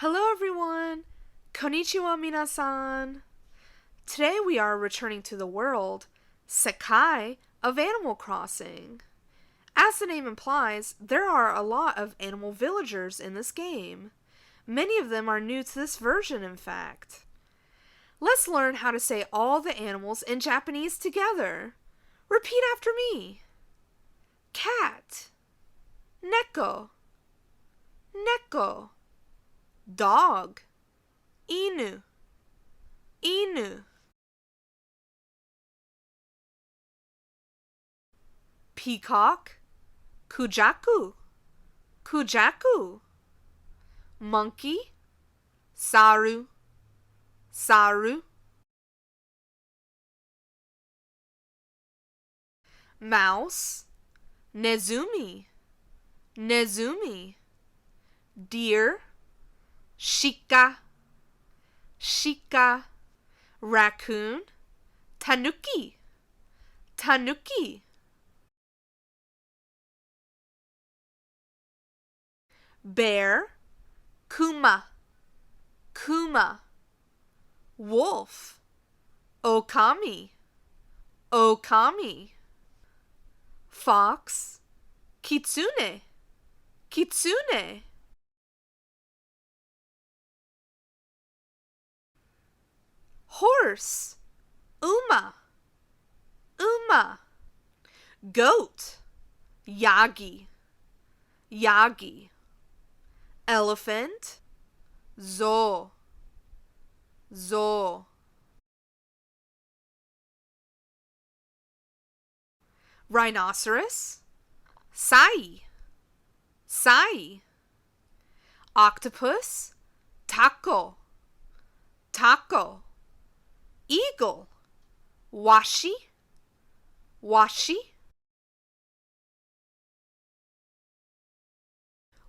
Hello everyone! Konnichiwa minasan! Today we are returning to the world, Sekai, of Animal Crossing. As the name implies, there are a lot of animal villagers in this game. Many of them are new to this version, in fact. Let's learn how to say all the animals in Japanese together. Repeat after me. Cat, neko, neko. Dog, inu, inu. Peacock, Kujaku, Kujaku. Monkey, suru, suru. Mouse, nezumi, nezumi. Deer, shika, shika. Raccoon, tanuki, tanuki. Bear, kuma, kuma. Wolf, okami, okami. Fox, kitsune, kitsune. Horse, uma, uma. Goat, yagi, yagi. Elephant, zo, zo. Rhinoceros, sai, sai. Octopus, tako, tako. Eagle, washi, washi.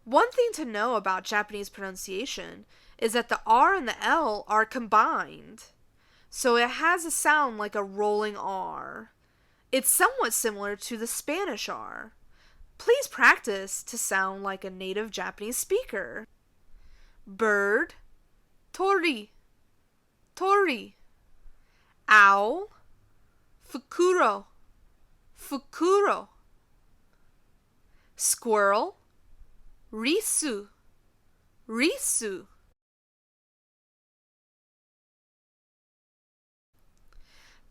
One thing to know about Japanese pronunciation is that the R and the L are combined, so it has a sound like a rolling R. It's somewhat similar to the Spanish R. Please practice to sound like a native Japanese speaker. Bird, Tori, Tori. Owl, fukuro, fukuro. Squirrel, risu, risu.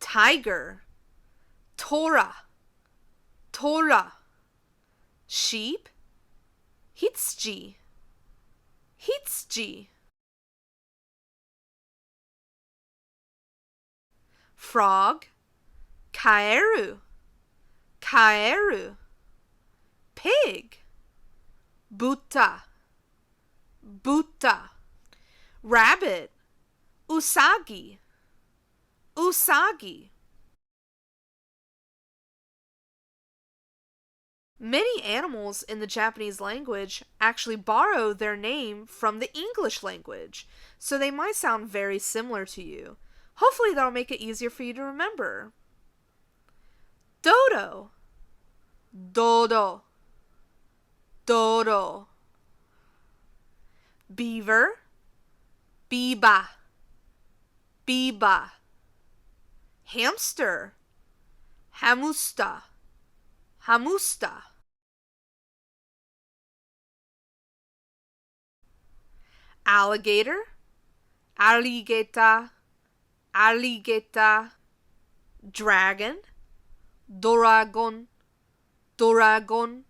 Tiger, tora, tora. Sheep, hitsuji, hitsuji. Frog, kaeru, kaeru. Pig, buta, buta. Rabbit, usagi, usagi. Many animals in the Japanese language actually borrow their name from the English language, so they might sound very similar to you. Hopefully that'll make it easier for you to remember. Dodo, dodo, dodo. Beaver, Bībā, Bībā. Hamster, hamusta, hamusta. Alligator, alligeta, alligeta. Dragon, doragon, doragon.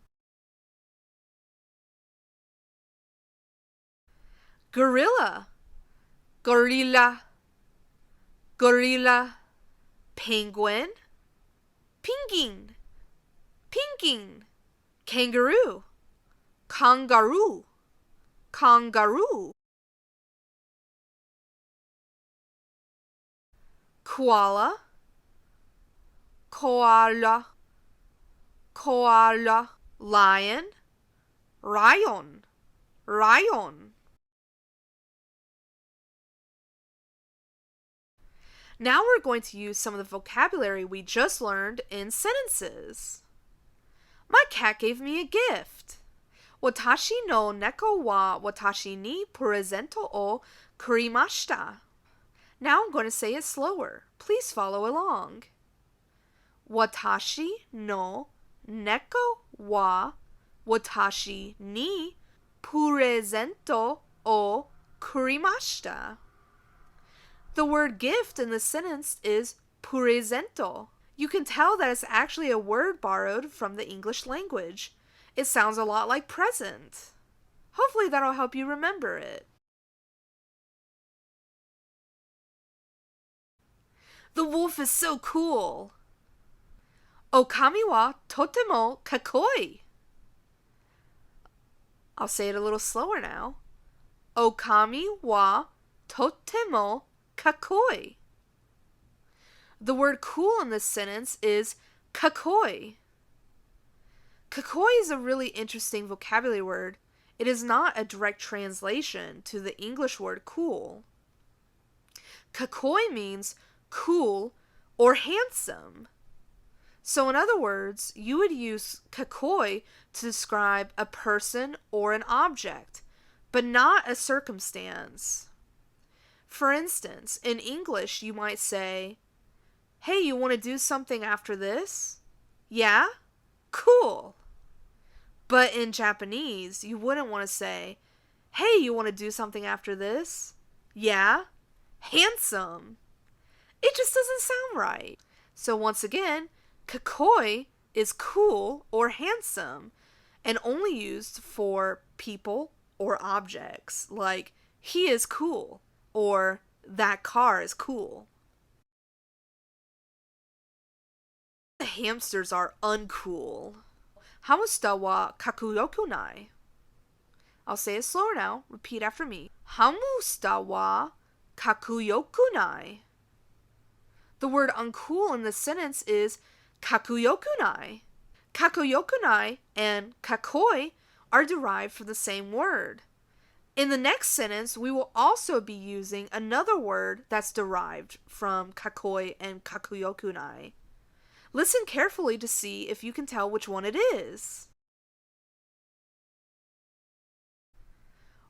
Gorilla, gorilla, gorilla. Penguin, pingin, pingin. Kangaroo, kangaroo, kangaroo. Koala, koala, koala. Lion, rayon, rayon. Now we're going to use some of the vocabulary we just learned in sentences. My cat gave me a gift. Watashi no neko wa watashi ni purezento o kuremashita. Now I'm going to say it slower. Please follow along. Watashi no neko wa watashi ni purezento o kuremashita. The word gift in the sentence is purezento. You can tell that it's actually a word borrowed from the English language. It sounds a lot like present. Hopefully that'll help you remember it. The wolf is so cool. Okami wa totemo kakkoii. I'll say it a little slower now. Okami wa totemo kakkoii. The word cool in this sentence is kakkoii. Kakkoii is a really interesting vocabulary word. It is not a direct translation to the English word cool. Kakkoii means cool or handsome. So in other words, you would use kakkoii to describe a person or an object, but not a circumstance. For instance, in English, you might say, "Hey, you want to do something after this?" "Yeah? Cool." But in Japanese, you wouldn't want to say, "Hey, you want to do something after this?" "Yeah? Handsome." It just doesn't sound right. So once again, kakkoii is cool or handsome and only used for people or objects, like he is cool or that car is cool. The hamsters are uncool. Hamster wa kakkoii nai. I'll say it slower now. Repeat after me. Hamster wa kakkoii nai. The word uncool in this sentence is kakkoii nai. Kakkoii nai and kakkoii are derived from the same word. In the next sentence, we will also be using another word that's derived from kakkoii and kakkoii nai. Listen carefully to see if you can tell which one it is.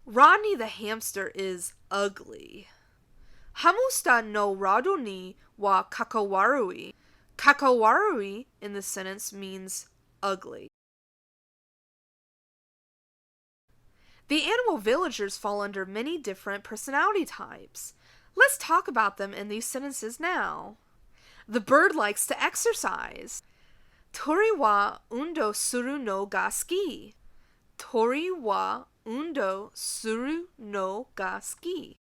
Rodney the hamster is ugly. Hamster no Rodney wa kakkoii. Kakkoii in this sentence means ugly. The animal villagers fall under many different personality types. Let's talk about them in these sentences now. The bird likes to exercise. Tori wa undo suru no ga suki. Tori wa undo suru no ga suki.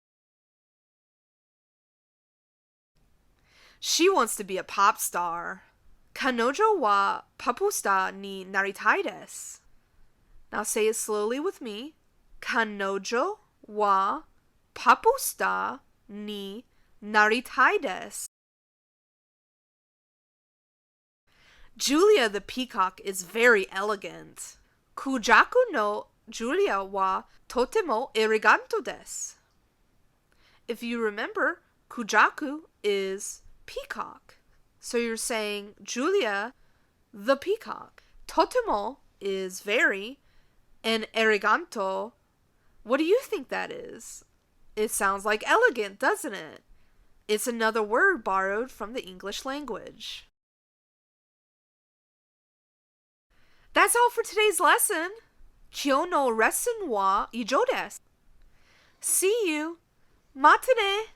She wants to be a pop star. Kanojo wa papusta ni naritai desu. Now say it slowly with me. Kanojo wa papusta ni naritai desu. Julia the peacock is very elegant. Kujaku no Juria wa totemo eregantodesu. If you remember, Kujaku is peacock. So you're saying Julia the peacock. Totemo is very, and ereganto, what do you think that is? It sounds like elegant, doesn't it? It's another word borrowed from the English language. That's all for today's lesson. Kyou no lesson wa ijou desu. See you. Mata ne.